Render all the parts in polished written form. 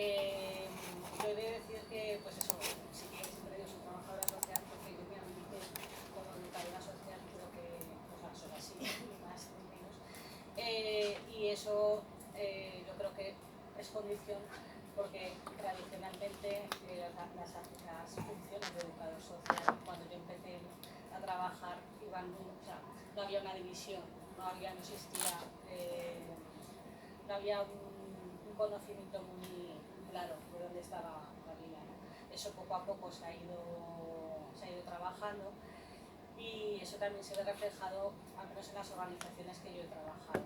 Yo he de decir que, pues eso, sí que siempre digo soy trabajadora social porque yo me habilité como educadora social, creo que pues, son así, ni más ni menos. Y eso yo creo que es condición porque tradicionalmente las funciones de educador social, cuando yo empecé a trabajar, no había una división, no existía, no había un conocimiento muy claro de dónde estaba la línea, ¿no? Eso poco a poco se ha ido trabajando y eso también se ve reflejado, al menos en las organizaciones que yo he trabajado.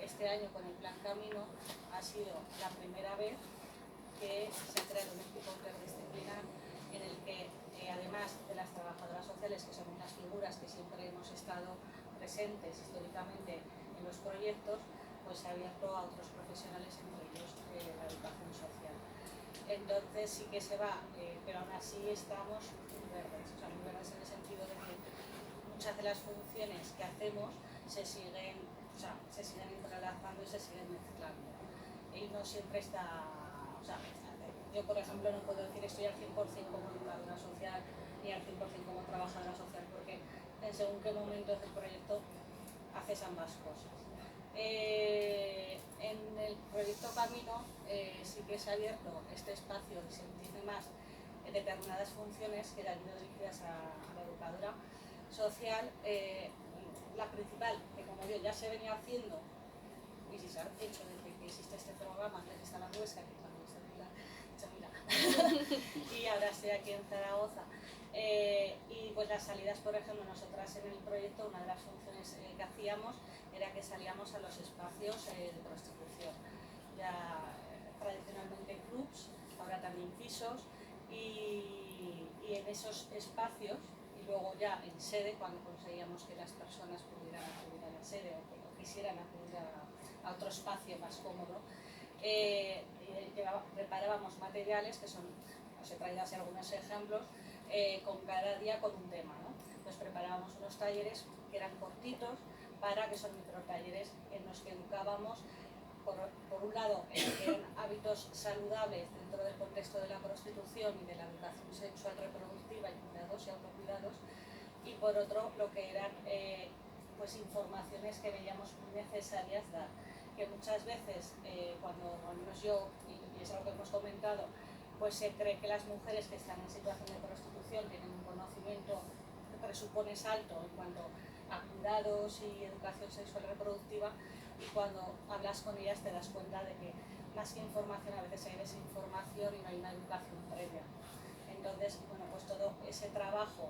Este año con el Plan Camino ha sido la primera vez que se ha creado un equipo interdisciplinar en el que, además de las trabajadoras sociales, que son unas figuras que siempre hemos estado presentes históricamente en los proyectos, pues se ha abierto a otros profesionales, entre ellos la educación social. Entonces sí que se va, pero aún así estamos muy verdes, muy verdes en el sentido de que muchas de las funciones que hacemos se siguen entrelazando y se siguen mezclando. Y no siempre está, yo por ejemplo no puedo decir estoy al 100% como educadora social ni al 100% como trabajadora social porque en según qué momentos del proyecto haces ambas cosas. En el proyecto Camino sí que se ha abierto este espacio y se entiende más determinadas funciones que le han ido dirigidas a la educadora social. La principal, que como yo ya se venía haciendo, y si se ha hecho desde que existe este programa, antes está la Huesca, que cuando se mira, y ahora estoy aquí en Zaragoza. Y pues las salidas, por ejemplo, nosotras en el proyecto, una de las funciones que hacíamos era que salíamos a los espacios de prostitución. Ya tradicionalmente clubs, ahora también pisos, y en esos espacios, y luego ya en sede, cuando conseguíamos que las personas pudieran acudir a la sede o quisieran acudir a otro espacio más cómodo, preparábamos materiales que son, os he traído así algunos ejemplos, con cada día con un tema, ¿no? Pues preparábamos unos talleres que eran cortitos, que son microtalleres en los que educábamos por un lado en que eran hábitos saludables dentro del contexto de la prostitución y de la educación sexual reproductiva y cuidados y autocuidados, y por otro lo que eran pues informaciones que veíamos muy necesarias dar, que muchas veces cuando al menos yo, y es algo que hemos comentado, pues se cree que las mujeres que están en situación de prostitución tienen un conocimiento que presupones alto en cuanto a cuidados y educación sexual reproductiva, y cuando hablas con ellas te das cuenta de que más que información a veces hay desinformación y no hay una educación previa. Entonces, bueno, pues todo ese trabajo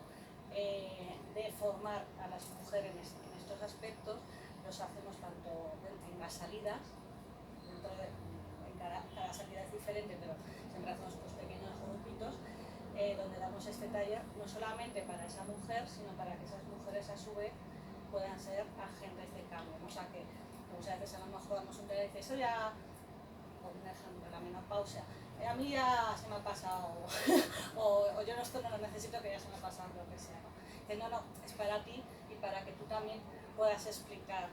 de formar a las mujeres en estos aspectos los hacemos tanto en las salidas, cada salida es diferente, pero siempre hacemos pues, pequeños grupitos donde damos este taller no solamente para esa mujer, sino para que esas mujeres a su vez puedan ser agentes de cambio, ¿no? O sea que muchas veces a lo mejor damos un taller y dice, eso ya, por un ejemplo, la menopausia, a mí ya se me ha pasado, o yo esto no lo necesito, que ya se me ha pasado, lo que sea, ¿no? Que no, es para ti y para que tú también puedas explicar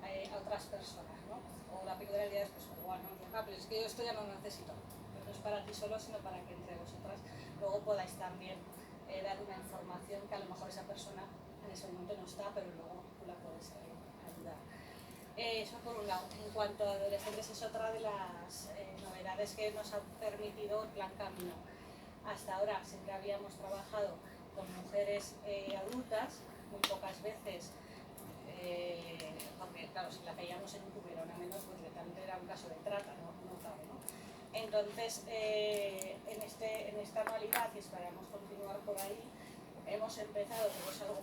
a otras personas, ¿no? O la píldora del día después, igual, ¿no? Pero es que yo esto ya no lo necesito, pero no es para ti solo, sino para que entre vosotras luego podáis también dar una información que a lo mejor esa persona en ese momento no está, pero luego tú la puedes ayudar. Eso por un lado. En cuanto a adolescentes, es otra de las novedades que nos ha permitido el Plan Camino. Hasta ahora siempre habíamos trabajado con mujeres adultas, muy pocas veces, porque claro, si la veíamos en un club era una menor, pues directamente era un caso de trata, no cabe, ¿no? Entonces, en esta anualidad, y esperamos continuar por ahí, hemos empezado, pero es algo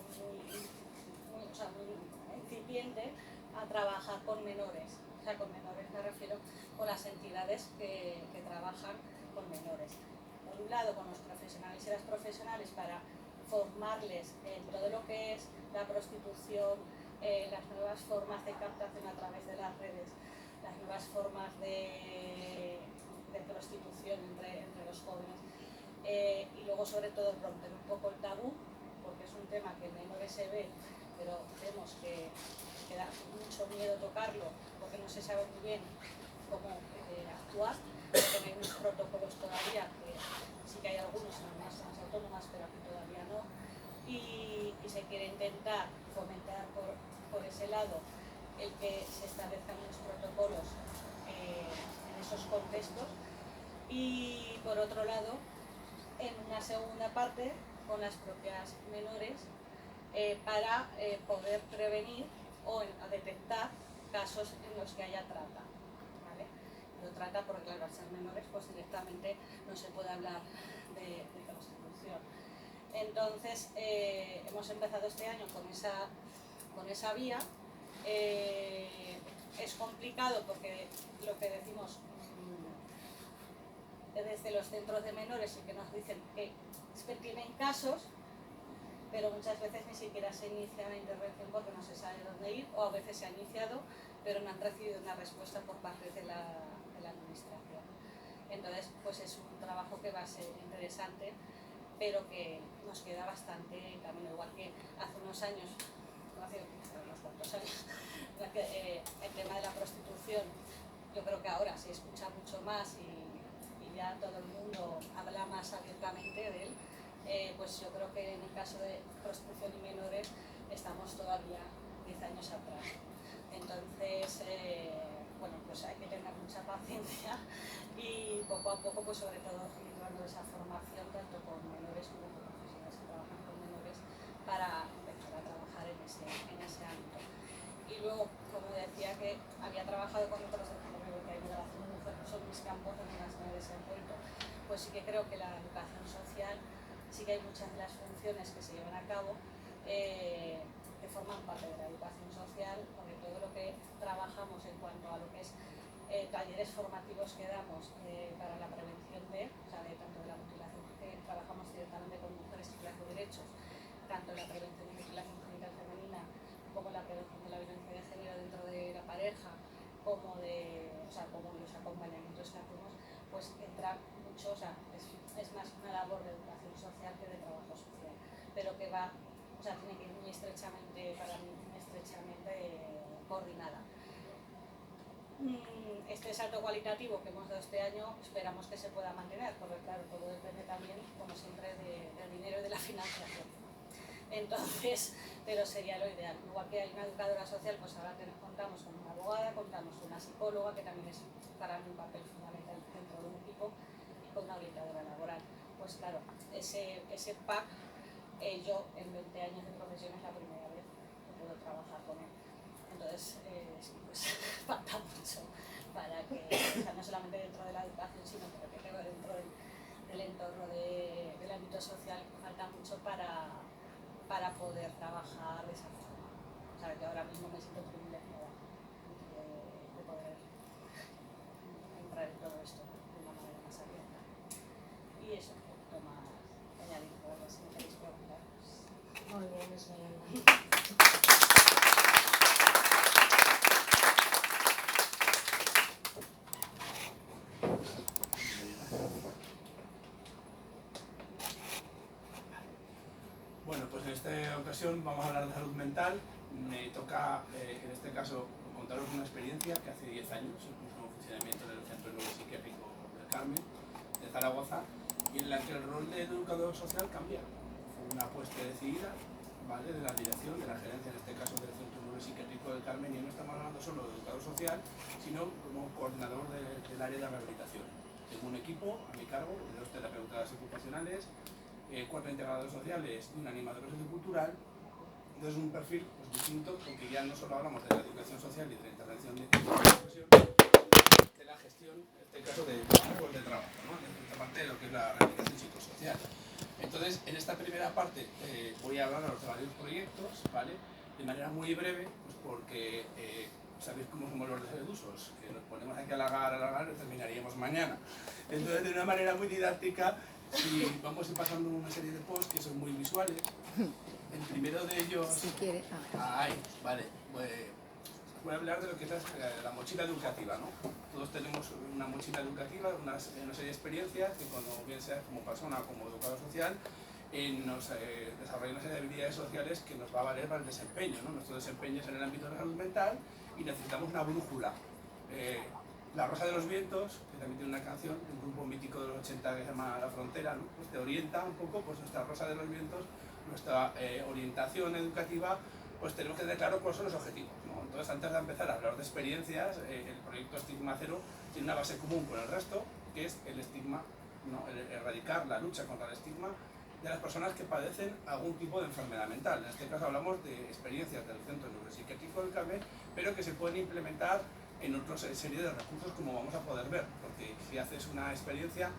muy incipiente, a trabajar con menores. O sea, con menores me refiero con las entidades que trabajan con menores. Por un lado, con los profesionales y las profesionales para formarles en todo lo que es la prostitución, las nuevas formas de captación a través de las redes, las nuevas formas de prostitución entre los jóvenes, y luego sobre todo romper un poco el tabú, porque es un tema que en menores se ve, pero vemos que da mucho miedo tocarlo, porque no se sabe muy bien cómo actuar, porque no hay unos protocolos todavía, que sí que hay algunos en algunas zonas autónomas, pero aquí todavía no, y se quiere intentar fomentar por ese lado el que se establezcan unos protocolos en esos contextos, y por otro lado, en una segunda parte, con las propias menores, para poder prevenir o detectar casos en los que haya trata, ¿vale? No trata porque, claro, al ser menores, pues directamente no se puede hablar de prostitución. Entonces, hemos empezado este año con esa vía. Es complicado porque lo que decimos desde los centros de menores y que nos dicen que tienen casos, pero muchas veces ni siquiera se inicia la intervención porque no se sabe dónde ir, o a veces se ha iniciado pero no han recibido una respuesta por parte de la administración. Entonces, pues es un trabajo que va a ser interesante, pero que nos queda bastante camino, igual que hace unos años, hace unos cuantos años, el tema de la prostitución, yo creo que ahora se escucha mucho más y ya todo el mundo habla más abiertamente de él. Pues yo creo que en el caso de prostitución y menores estamos todavía 10 años atrás. Entonces, bueno, pues hay que tener mucha paciencia y poco a poco, pues sobre todo ir dando esa formación tanto con menores como con profesionales que trabajan con menores para empezar a trabajar en ese ámbito. Y luego, como decía que había trabajado con otros de género, que hay relación de mujer, son mis campos donde más me desenvuelto, pues sí que creo que la educación social, sí que hay muchas de las funciones que se llevan a cabo que forman parte de la educación social, porque todo lo que trabajamos en cuanto a lo que es talleres formativos que damos para la prevención tanto de la mutilación, que trabajamos directamente con mujeres titulares de derechos, tanto la prevención de mutilación genital femenina como la prevención de la violencia de género dentro de la pareja, como los acompañamientos que hacemos, pues entra mucho, es más una labor de educación social que de trabajo social, pero que va, tiene que ir muy estrechamente, para mí, coordinada. Este salto cualitativo que hemos dado este año esperamos que se pueda mantener, porque claro, todo depende también, como siempre, del dinero y de la financiación. Entonces, pero sería lo ideal. Igual que hay una educadora social, pues ahora contamos con una abogada, contamos con una psicóloga, que también es para mí un papel fundamental dentro de un equipo, y con una orientadora laboral. Pues claro, ese pack, yo en 20 años de profesión es la primera vez que puedo trabajar con él. Entonces, sí, pues falta mucho para que, no solamente dentro de la educación, sino que creo dentro del entorno del ámbito social, falta mucho para poder trabajar de esa forma. Que ahora mismo me siento privilegiada de poder entrar en todo esto de una manera más abierta. Y eso, un poquito más añadir, si me queréis preguntar. Muy bien, Esmeralda. Bueno, pues en esta ocasión vamos a hablar de salud mental. Me toca, en este caso, contaros una experiencia que hace 10 años puso en funcionamiento en el Centro Neuropsiquiátrico del Carmen, de Zaragoza, y en la que el rol del educador social cambia. Fue una apuesta decidida, ¿vale?, de la dirección, de la gerencia, en este caso del Centro Neuropsiquiátrico del Carmen, y no estamos hablando solo de educador social, sino como coordinador del área de rehabilitación. Tengo un equipo a mi cargo de 2 terapeutas ocupacionales, 4 integradores sociales y un animador sociocultural. Entonces un perfil pues, distinto, porque ya no solo hablamos de la educación social y de la intervención de la profesión, de la gestión, en este caso de trabajo, ¿no?, de esta parte de lo que es la rehabilitación psicosocial. Entonces, en esta primera parte voy a hablar de varios proyectos, ¿vale?, de manera muy breve, pues porque sabéis cómo somos los desedusos, que nos ponemos aquí a alargar y terminaríamos mañana. Entonces, de una manera muy didáctica, y vamos a ir pasando una serie de posts que son muy visuales. El primero de ellos... Si quiere. Vale. Pues voy a hablar de lo que es la mochila educativa, ¿no? Todos tenemos una mochila educativa, una serie de experiencias que cuando bien sea como persona o como educador social, nos desarrolla una serie de habilidades sociales que nos va a valer para el desempeño, ¿no? Nuestro desempeño es en el ámbito de la salud mental y necesitamos una brújula. La Rosa de los Vientos, que también tiene una canción de un grupo mítico de los 80 que se llama La Frontera, ¿no? Pues te orienta un poco, pues nuestra Rosa de los Vientos, nuestra orientación educativa, pues tenemos que tener claro cuáles son los objetivos, ¿no? Entonces, antes de empezar a hablar de experiencias, el proyecto Estigma Cero tiene una base común con el resto, que es el estigma, ¿no? El erradicar la lucha contra el estigma de las personas que padecen algún tipo de enfermedad mental. En este caso hablamos de experiencias del Centro Neuropsiquiátrico del Carmen, pero que se pueden implementar en otra serie de recursos, como vamos a poder ver, porque si haces una experiencia,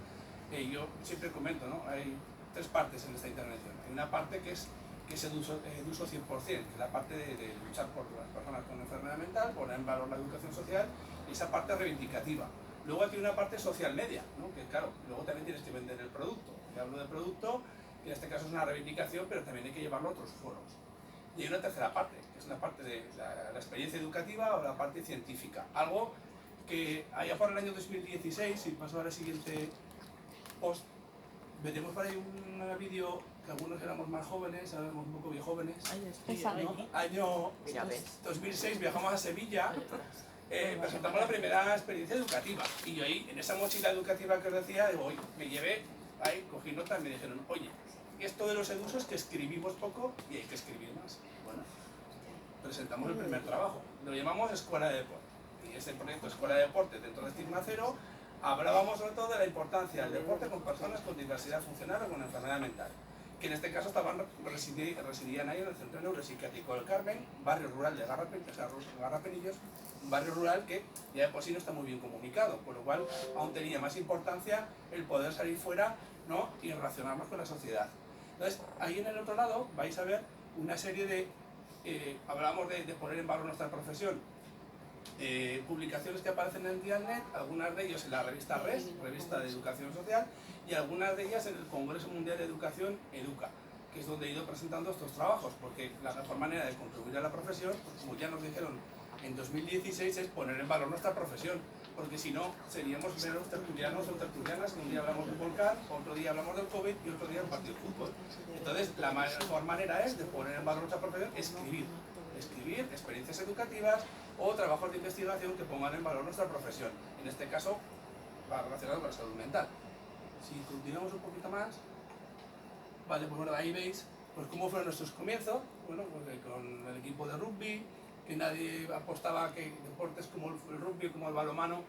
yo siempre comento, ¿no? Hay tres partes en esta intervención. Hay una parte que es de uso 100%, que es la parte de luchar por las personas con enfermedad mental, poner en valor la educación social, y esa parte reivindicativa. Luego hay una parte social media, ¿no? Que claro, luego también tienes que vender el producto. Te hablo de producto, que en este caso es una reivindicación, pero también hay que llevarlo a otros foros. Y hay una tercera parte, que es una parte de la experiencia educativa o la parte científica. Algo que allá por el año 2016, si paso a la siguiente post, veremos por ahí un vídeo que algunos éramos más jóvenes, ahora éramos un poco bien jóvenes. ¿No? Año 2006 viajamos a Sevilla, presentamos la primera experiencia educativa. Y yo ahí, en esa mochila educativa que os decía, digo, oye, me llevé, ahí cogí nota y me dijeron, oye, esto de los edusos que escribimos poco y hay que escribir más. Bueno, presentamos el primer trabajo, lo llamamos Escuela de Deporte. Y ese proyecto Escuela de Deporte dentro de Estigma Cero hablábamos sobre todo de la importancia del deporte con personas con diversidad funcional o con enfermedad mental, que en este caso residían ahí en el Centro Neuropsiquiátrico del Carmen, barrio rural de Garrapenillos, un barrio rural que ya de por sí no está muy bien comunicado, por lo cual aún tenía más importancia el poder salir fuera, ¿no? Y relacionarnos con la sociedad. Entonces, ahí en el otro lado vais a ver una serie de, hablábamos de poner en valor nuestra profesión, publicaciones que aparecen en Internet, algunas de ellas en la revista RES, Revista de Educación Social, y algunas de ellas en el Congreso Mundial de Educación, EDUCA, que es donde he ido presentando estos trabajos, porque la mejor manera de contribuir a la profesión, pues como ya nos dijeron en 2016, es poner en valor nuestra profesión, porque si no, seríamos meros tertulianos o tertulianas, que un día hablamos del volcán, otro día hablamos del COVID y otro día del partido de fútbol. Entonces, la mejor manera es de poner en valor nuestra profesión, escribir experiencias educativas o trabajos de investigación que pongan en valor nuestra profesión. En este caso, va relacionado con la salud mental. Si continuamos un poquito más, vale, pues bueno, ahí veis pues cómo fueron nuestros comienzos. Bueno, pues con el equipo de rugby, que nadie apostaba que deportes como el rugby, como el balonmano,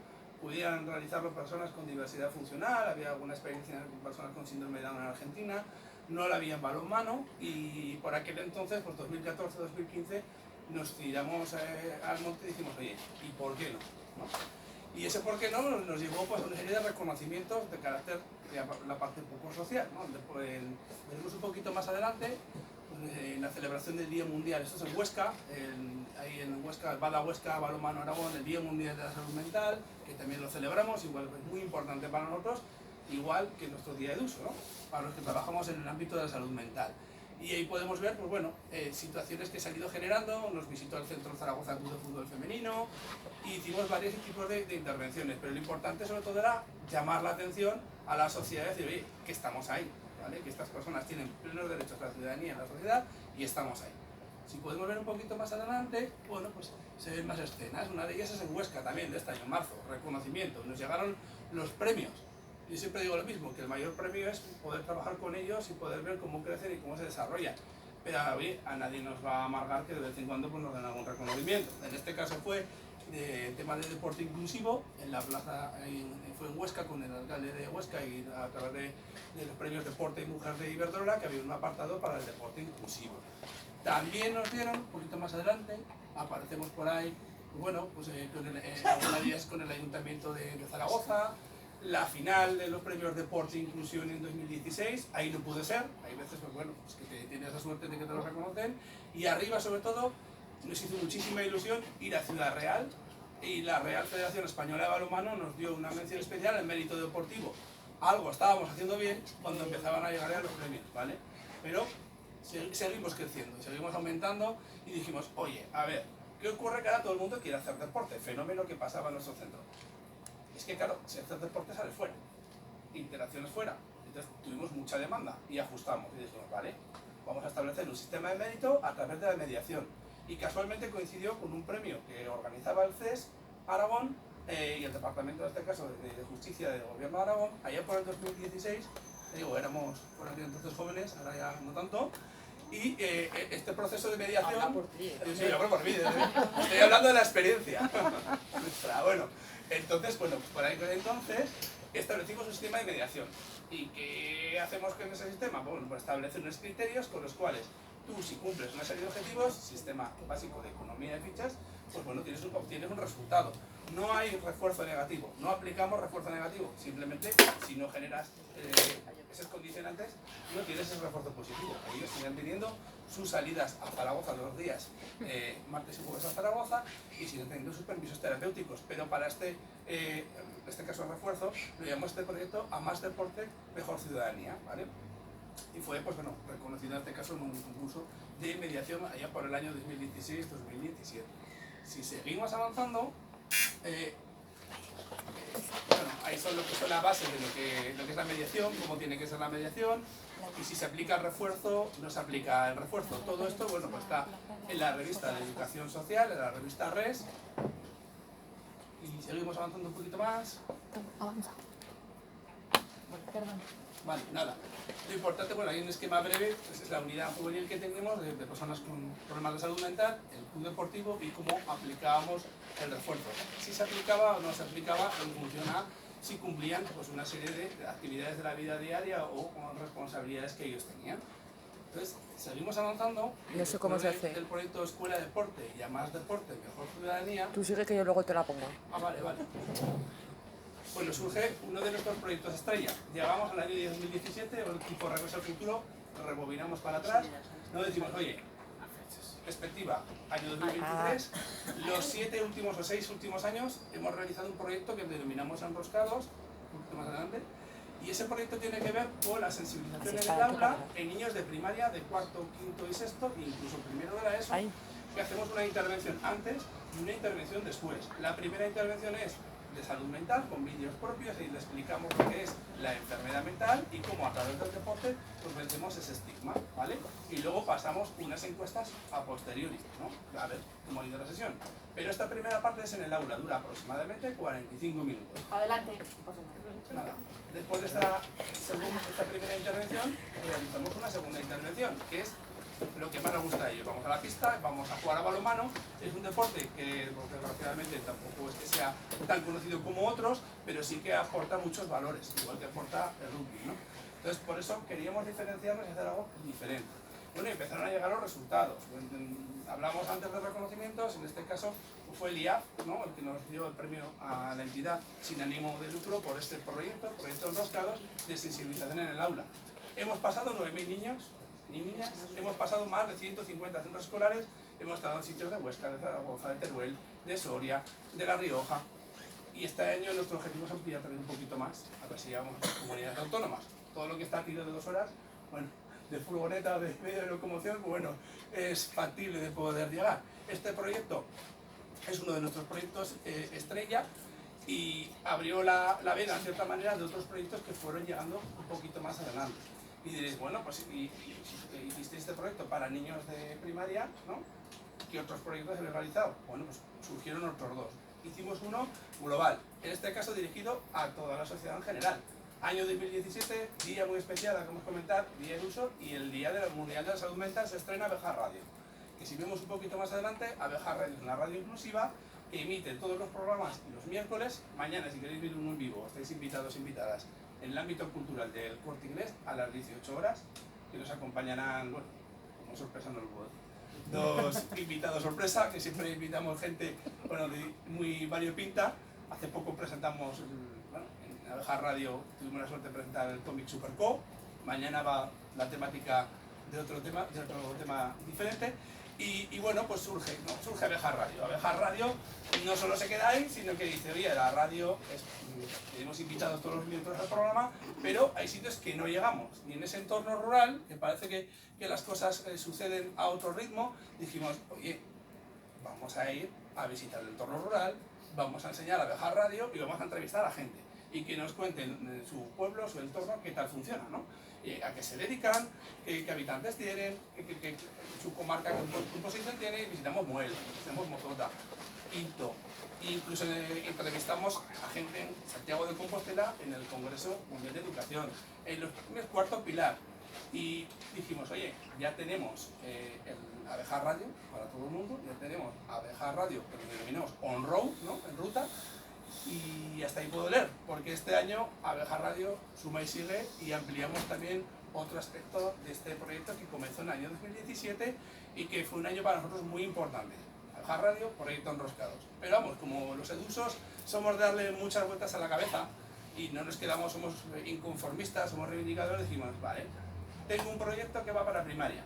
pudieran realizarlo personas con diversidad funcional. Había alguna experiencia con personas con síndrome de Down en Argentina, no la había en balonmano, y por aquel entonces, pues 2014-2015, nos tiramos al monte y dijimos, oye, ¿y por qué no? Y ese por qué no nos llevó pues, a una serie de reconocimientos de carácter de la parte poco social, ¿no? Después, veremos un poquito más adelante, pues, en la celebración del Día Mundial, esto es en Huesca, ahí en Huesca, Bada Huesca, Balonmano Aragón, el Día Mundial de la Salud Mental, que también lo celebramos, igual es muy importante para nosotros, igual que nuestro día de uso, ¿no? Para los que trabajamos en el ámbito de la salud mental. Y ahí podemos ver, pues bueno, situaciones que se han ido generando. Nos visitó el Centro Zaragoza Club de Fútbol Femenino y hicimos varios tipos de intervenciones, pero lo importante sobre todo era llamar la atención a la sociedad y decir, oye, que estamos ahí, ¿vale? Que estas personas tienen plenos derechos a la ciudadanía en la sociedad y estamos ahí. Si podemos ver un poquito más adelante, bueno, pues se ven más escenas. Una de ellas es en Huesca también, de este año, en marzo, reconocimiento. Nos llegaron los premios. Yo siempre digo lo mismo, que el mayor premio es poder trabajar con ellos y poder ver cómo crecen y cómo se desarrollan. Pero a nadie nos va a amargar que de vez en cuando pues, nos den algún reconocimiento. En este caso fue de tema de deporte inclusivo, en la plaza, fue en Huesca con el alcalde de Huesca y a través de los premios Deporte y Mujer de Iberdrola, que había un apartado para el deporte inclusivo. También nos dieron, un poquito más adelante, aparecemos por ahí, bueno, pues con el Ayuntamiento de Zaragoza, la final de los premios Deporte e Inclusión en 2016, ahí no pude ser, hay veces pues bueno, pues que tienes la suerte de que te lo reconocen, y arriba sobre todo nos hizo muchísima ilusión ir a Ciudad Real, y la Real Federación Española de Balonmano nos dio una mención especial en mérito deportivo. Algo estábamos haciendo bien cuando empezaban a llegar a los premios, ¿vale? Pero seguimos creciendo, seguimos aumentando y dijimos, oye, a ver, ¿qué ocurre que ahora todo el mundo quiere hacer deporte? Fenómeno que pasaba en nuestro centro. Es que claro, si haces deporte sales fuera, interacciones fuera, entonces tuvimos mucha demanda y ajustamos y dijimos, vale, vamos a establecer un sistema de mérito a través de la mediación. Y casualmente coincidió con un premio que organizaba el CES Aragón y el departamento, en este caso, de Justicia del Gobierno de Aragón, allá por el 2016, digo, éramos por aquel entonces jóvenes, ahora ya no tanto, y este proceso de mediación... Habla por ti. Sí, hablo por mí, estoy hablando de la experiencia. Bueno, entonces, bueno, por ahí entonces establecimos un sistema de mediación. ¿Y qué hacemos con ese sistema? Bueno, pues establecer unos criterios con los cuales tú, si cumples una serie de objetivos, sistema básico de economía de fichas, pues bueno, obtienes un resultado. No hay refuerzo negativo, no aplicamos refuerzo negativo, simplemente si no generas esos condicionantes, no tienes ese refuerzo positivo. Ellos siguen teniendo sus salidas a Zaragoza los días martes y jueves a Zaragoza y siguen teniendo sus permisos terapéuticos, pero para este caso de refuerzo lo llamamos este proyecto A Más Deporte, Mejor Ciudadanía, ¿vale? Y fue, pues bueno, reconocido en este caso en un concurso de mediación allá por el año 2016-2017. Si seguimos avanzando, bueno, ahí son lo que son las bases de lo que es la mediación, cómo tiene que ser la mediación, y si se aplica el refuerzo, no se aplica el refuerzo. Todo esto, bueno, pues está en la revista de Educación Social, en la revista RES, y seguimos avanzando un poquito más. Avanza. Perdón. Vale, nada. Lo importante, bueno, hay un esquema breve, pues es la unidad juvenil que tenemos de personas con problemas de salud mental, el club deportivo y cómo aplicábamos el refuerzo. Si se aplicaba o no se aplicaba en función a si cumplían pues, una serie de actividades de la vida diaria o con responsabilidades que ellos tenían. Entonces, seguimos avanzando. No sé cómo se hace. El proyecto Escuela Deporte y A Más Deporte, Mejor Ciudadanía. Tú sigue que yo luego te la pongo. Ah, vale, vale. Bueno, surge uno de nuestros proyectos estrella. Llegamos al año 2017, el equipo Regreso al Futuro, rebobinamos para atrás, nos decimos, oye, perspectiva, año 2023, los 7 últimos o 6 últimos años hemos realizado un proyecto que denominamos Enroscados, un poquito más adelante, y ese proyecto tiene que ver con la sensibilización en el aula en niños de primaria, de cuarto, quinto y sexto, e incluso primero de la ESO, que hacemos una intervención antes y una intervención después. La primera intervención es de salud mental, con vídeos propios, y le explicamos lo que es la enfermedad mental y cómo a través del deporte pues vencemos ese estigma, ¿vale? Y luego pasamos unas encuestas a posteriori, ¿no? A ver cómo ha ido la sesión. Pero esta primera parte es en el aula, dura aproximadamente 45 minutos. Adelante. Nada. Después de esta primera intervención, realizamos una segunda intervención, que es lo que más nos gusta a ellos. Vamos a la pista, vamos a jugar a balonmano. Es un deporte que desgraciadamente tampoco es que sea tan conocido como otros, pero sí que aporta muchos valores, igual que aporta el rugby, ¿no? Entonces, por eso queríamos diferenciarnos y hacer algo diferente. Bueno, y empezaron a llegar los resultados. Hablamos antes de reconocimientos, en este caso fue el IAF, ¿no? El que nos dio el premio a la entidad sin ánimo de lucro por este proyecto Enroscados, de sensibilización en el aula. Hemos pasado 9.000 niños y niñas, hemos pasado más de 150 centros escolares, hemos estado en sitios de Huesca, de Zaragoza, de Teruel, de Soria, de La Rioja, y este año nuestro objetivo es ampliar también un poquito más, a ver si llegamos a las comunidades autónomas. Todo lo que está aquí de 2 horas, bueno, de furgoneta, de medio de locomoción, bueno, es factible de poder llegar. Este proyecto es uno de nuestros proyectos estrella y abrió la vena, en cierta manera, de otros proyectos que fueron llegando un poquito más adelante. Y diréis, bueno, pues hiciste este proyecto para niños de primaria, ¿no? ¿Qué otros proyectos habéis realizado? Bueno, pues surgieron otros 2. Hicimos uno global, en este caso dirigido a toda la sociedad en general. Año 2017, día muy especial, acabamos de comentar, Día del Uso, y el Día del Mundial de la Salud Mental se estrena Abeja Radio. Que si vemos un poquito más adelante, Abeja Radio es una radio inclusiva que emite todos los programas los miércoles. Mañana, si queréis ver uno en vivo, estáis invitados, invitadas, en el ámbito cultural del Corte Inglés a las 18 horas, que nos acompañarán, bueno, como sorpresa no lo puedo decir, 2 invitados sorpresa, que siempre invitamos gente, bueno, de muy variopinta. Hace poco presentamos, bueno, en Abeja Radio tuvimos la suerte de presentar el cómic Superco. Mañana va la temática de otro tema diferente. Y bueno, pues surge Abeja Radio. Abeja Radio no solo se queda ahí, sino que dice, oye, la radio, tenemos invitados todos los miembros al programa, pero hay sitios que no llegamos. Y en ese entorno rural, que parece que las cosas suceden a otro ritmo, dijimos, oye, vamos a ir a visitar el entorno rural, vamos a enseñar Abeja Radio y vamos a entrevistar a la gente. Y que nos cuenten en su pueblo, su entorno, qué tal funciona, ¿no? A qué se dedican, qué habitantes tienen, su comarca, qué posición tiene. Visitamos Muel, visitamos Mozota, Pinto, Incluso entrevistamos a gente en Santiago de Compostela en el Congreso Mundial de Educación, en los premios Cuarto Pilar. Y dijimos, oye, ya tenemos el Abeja Radio para todo el mundo, ya tenemos Abeja Radio, que lo denominamos on-road, ¿no? En ruta, y hasta ahí puedo leer, porque este año Abeja Radio suma y sigue y ampliamos también otro aspecto de este proyecto que comenzó en el año 2017 y que fue un año para nosotros muy importante. Abeja Radio, proyecto Enroscados. Pero vamos, como los edusos somos de darle muchas vueltas a la cabeza y no nos quedamos, somos inconformistas, somos reivindicadores, decimos, vale, tengo un proyecto que va para primaria.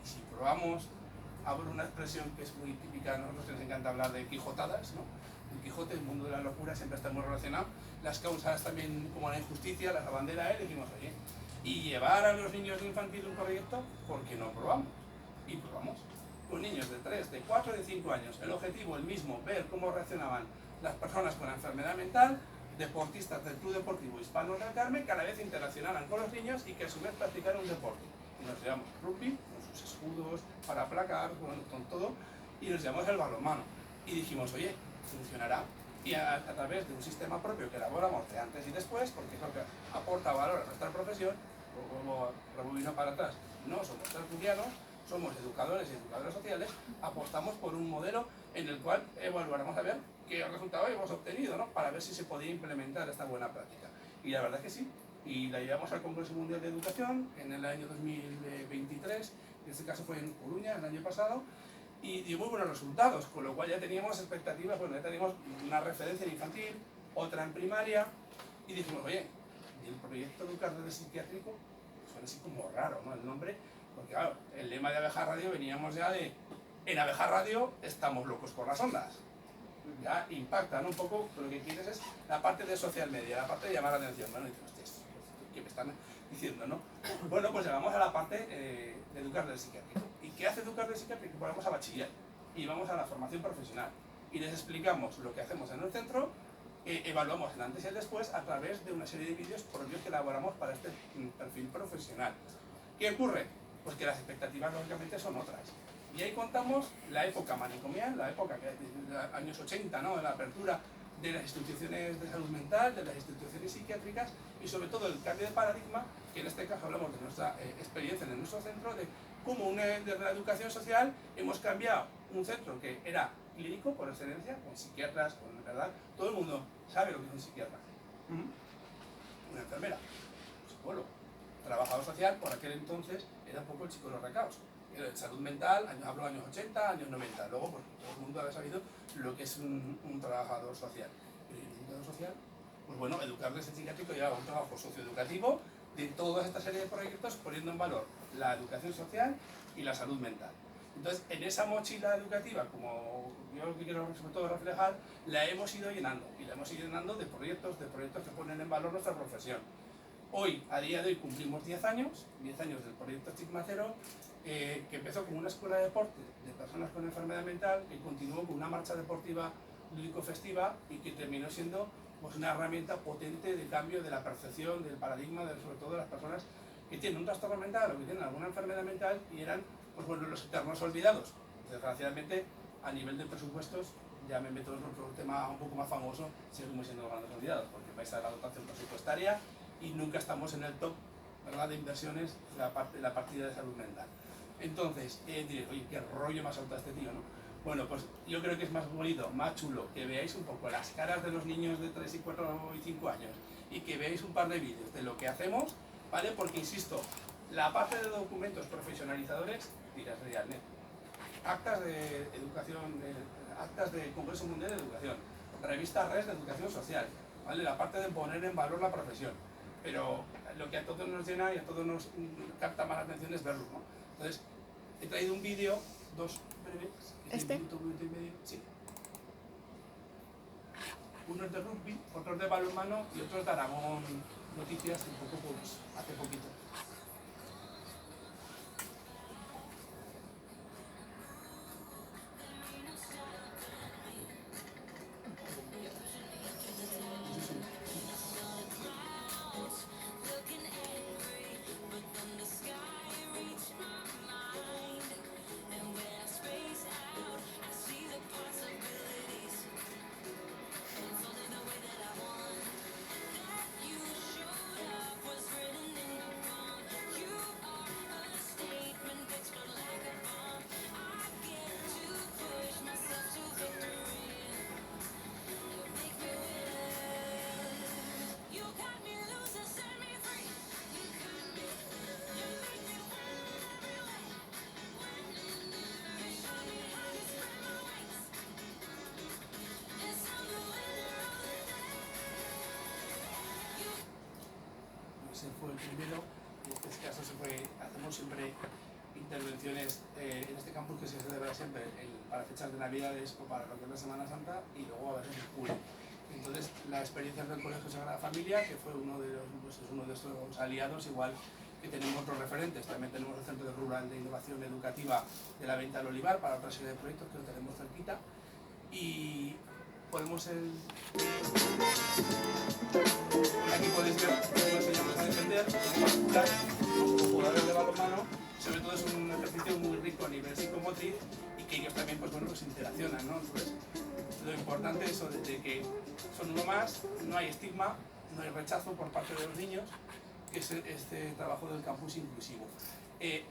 Y si probamos, abro una expresión que es muy típica, a nosotros nos encanta hablar de quijotadas, ¿no? El Quijote, el mundo de la locura, siempre está muy relacionado. Las causas también, como la injusticia, las abandera él, y decimos, oye, y llevar a los niños de infantil un proyecto, ¿por qué no probamos? Y probamos. Con niños de 3, de 4, de 5 años. El objetivo, el mismo, ver cómo reaccionaban las personas con enfermedad mental, deportistas del Club Deportivo Hispano del Carmen, que a la vez interaccionaran con los niños y que a su vez practicaran un deporte. Y nos llevamos rugby, con sus escudos, para aplacar, con todo, y nos llevamos el balonmano. Y dijimos, oye, funcionará. Y a través de un sistema propio que elaboramos de antes y después, porque es lo que aporta valor a nuestra profesión, como rebobino para atrás, no somos tertulianos, somos educadores y educadoras sociales, apostamos por un modelo en el cual evaluaremos a ver qué resultado hemos obtenido, ¿no? Para ver si se podía implementar esta buena práctica. Y la verdad es que sí, y la llevamos al Congreso Mundial de Educación en el año 2023, en este caso fue en Coruña el año pasado, y dio muy buenos resultados, con lo cual ya teníamos expectativas, bueno, ya teníamos una referencia en infantil, otra en primaria, y dijimos, oye, ¿y el proyecto Educar desde Psiquiátrico? Suena así como raro, ¿no? El nombre, porque claro, el lema de Abeja Radio veníamos ya de, en Abeja Radio estamos locos por las ondas. Ya impacta, ¿no? Un poco, lo que quieres es la parte de social media, la parte de llamar la atención. Bueno, y dices, hostia, ¿qué me están diciendo, no? Bueno, pues llegamos a la parte de Educar del Psiquiátrico. ¿Y qué hace Educar del Psiquiátrico? Pues vamos a bachiller y vamos a la formación profesional y les explicamos lo que hacemos en el centro, evaluamos el antes y el después a través de una serie de vídeos propios que elaboramos para este perfil profesional. ¿Qué ocurre? Pues que las expectativas lógicamente son otras. Y ahí contamos la época manicomial, la época que de los años 80, ¿no? De la apertura de las instituciones de salud mental, de las instituciones psiquiátricas y sobre todo el cambio de paradigma, que en este caso hablamos de nuestra experiencia en nuestro centro, de cómo desde la educación social hemos cambiado un centro que era clínico por excelencia, con psiquiatras, con verdad, todo el mundo sabe lo que es un psiquiatra. Una enfermera, un psicólogo, trabajador social, por aquel entonces era un poco el chico de los recaos. Salud mental, hablo de años 80, años 90. Luego, pues todo el mundo ha sabido lo que es un trabajador social. Pero el educador social, pues bueno, Educar desde Psiquiátrico lleva un trabajo socioeducativo de toda esta serie de proyectos poniendo en valor la educación social y la salud mental. Entonces, en esa mochila educativa, como yo lo que quiero sobre todo reflejar, la hemos ido llenando. Y la hemos ido llenando de proyectos que ponen en valor nuestra profesión. Hoy, a día de hoy, cumplimos 10 años del proyecto Estigma Cero, que empezó como una escuela de deporte de personas con enfermedad mental, que continuó con una marcha deportiva lúdico-festiva y que terminó siendo pues, una herramienta potente de cambio de la percepción, del paradigma, sobre todo de las personas que tienen un trastorno mental o que tienen alguna enfermedad mental y eran pues, bueno, los eternos olvidados. Desgraciadamente, a nivel de presupuestos, ya me meto en otro tema un poco más famoso, seguimos siendo los grandes olvidados, porque vais a la dotación presupuestaria y nunca estamos en el top, ¿verdad?, de inversiones la partida de salud mental. Entonces, diréis, oye, qué rollo más alto este tío, ¿no? Bueno, pues yo creo que es más bonito, más chulo, que veáis un poco las caras de los niños de 3 y 4 y 5 años y que veáis un par de vídeos de lo que hacemos, ¿vale? Porque, insisto, la parte de documentos profesionalizadores, dirás de Alnet, actas de educación, actas de Congreso Mundial de Educación, revista RES de Educación Social, ¿vale? La parte de poner en valor la profesión, pero lo que a todos nos llena y a todos nos capta más la atención es verlo, ¿no? Entonces, he traído un vídeo, dos breves, ¿Este? un minuto y medio, sí. Uno es de rugby, otro es de balonmano y otro es de Aragón Noticias, un poco pues, hace poquito. se fue el primero. En este caso hacemos siempre intervenciones en este campus que se celebra siempre para fechas de Navidades o para lo que es la Semana Santa y luego a veces en julio. Entonces la experiencia del Colegio Sagrada Familia, que fue uno de estos aliados, igual que tenemos otros referentes, también tenemos el Centro Rural de Innovación Educativa de la Venta del Olivar para otra serie de proyectos que lo tenemos cerquita. Y podemos aquí podéis ver cómo enseñamos a defender, cómo bascular, como jugadores de balonmano. Sobre todo es un ejercicio muy rico a nivel psicomotriz y que ellos también pues interaccionan, ¿no? Entonces, lo importante es eso, de que son uno más, no hay estigma, no hay rechazo por parte de los niños, que es este trabajo del campus inclusivo.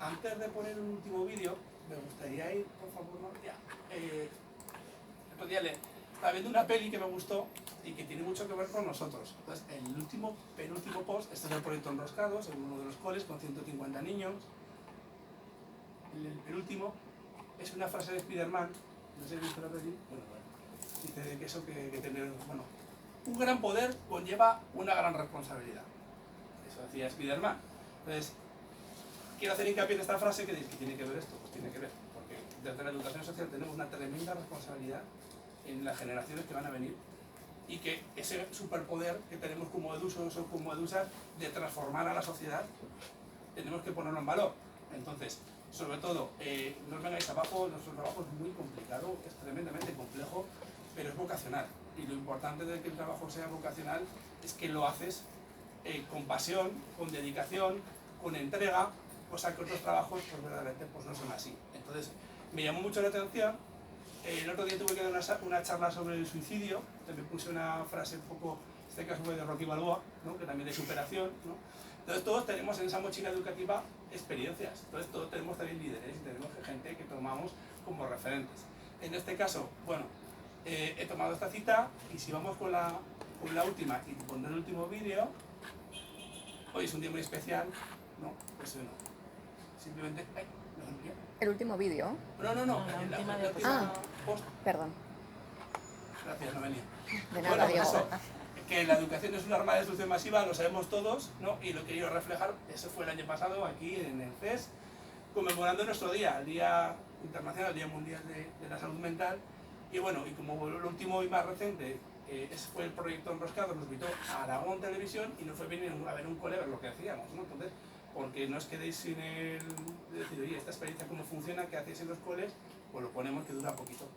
Antes de poner un último vídeo, me gustaría ir, por favor, ¿no? Ya. Estaba viendo una peli que me gustó y que tiene mucho que ver con nosotros. Entonces, el penúltimo post, este es el proyecto Enroscados, en uno de los coles con 150 niños. El penúltimo es una frase de Spiderman, no sé si visto la peli, dice que eso que tener, bueno, un gran poder conlleva una gran responsabilidad. Eso decía Spiderman. Entonces, quiero hacer hincapié en esta frase que tiene que ver esto, pues tiene que ver, porque desde la educación social tenemos una tremenda responsabilidad en las generaciones que van a venir y que ese superpoder que tenemos como edusos o como edusas de transformar a la sociedad tenemos que ponerlo en valor. Entonces, sobre todo, no os vengáis abajo, nuestro trabajo es muy complicado, es tremendamente complejo, pero es vocacional. Y lo importante de que el trabajo sea vocacional es que lo haces con pasión, con dedicación, con entrega, cosa que otros trabajos pues verdaderamente pues no son así. Entonces, me llamó mucho la atención. El otro día tuve que dar una charla sobre el suicidio, también puse una frase un poco, en este caso fue de Rocky Balboa, ¿no? Que también de superación, ¿no? Entonces todos tenemos en esa mochila educativa experiencias, entonces todos tenemos también líderes y tenemos gente que tomamos como referentes. En este caso, bueno, he tomado esta cita y si vamos con la última y con el último vídeo, hoy es un día muy especial, ¿no? Pues no, simplemente... ¿El último vídeo? No, la última de post. Perdón. Gracias, Noelia. De nada, Bueno, Diego. eso, que la educación es un arma de destrucción masiva, lo sabemos todos, ¿no? Y lo que quiero reflejar, eso fue el año pasado aquí en el CES, conmemorando nuestro día, el Día Internacional, el Día Mundial de la Salud Mental. Y bueno, y como lo último y más reciente, ese fue el proyecto Enroscado, nos invitó a Aragón Televisión y nos fue venir a ver un cole a ver lo que hacíamos, ¿no? Entonces, porque no os quedéis sin el de decir, oye, esta experiencia cómo funciona, qué hacéis en los coles, pues lo ponemos que dura poquito.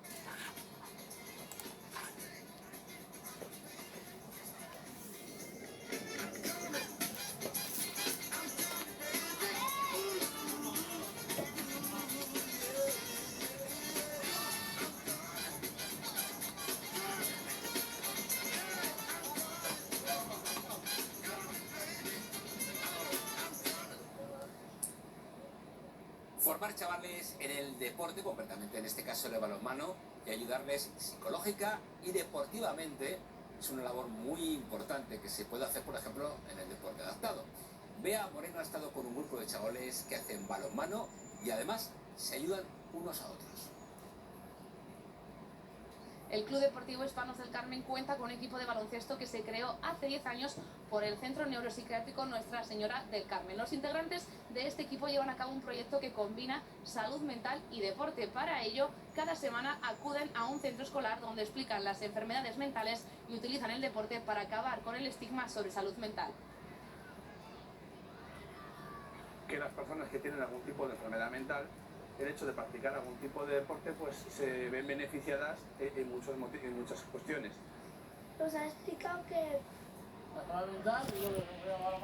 Formar chavales en el deporte, concretamente en este caso el balonmano, y ayudarles psicológica y deportivamente es una labor muy importante que se puede hacer, por ejemplo, en el deporte adaptado. Bea Moreno ha estado con un grupo de chavales que hacen balonmano y además se ayudan unos a otros. El Club Deportivo Hispanos del Carmen cuenta con un equipo de baloncesto que se creó hace 10 años por el Centro Neuropsiquiátrico Nuestra Señora del Carmen. Los integrantes de este equipo llevan a cabo un proyecto que combina salud mental y deporte. Para ello, cada semana acuden a un centro escolar donde explican las enfermedades mentales y utilizan el deporte para acabar con el estigma sobre salud mental. Que las personas que tienen algún tipo de enfermedad mental, el hecho de practicar algún tipo de deporte, pues se ven beneficiadas en muchas cuestiones. Nos ha explicado que La salud mental, y luego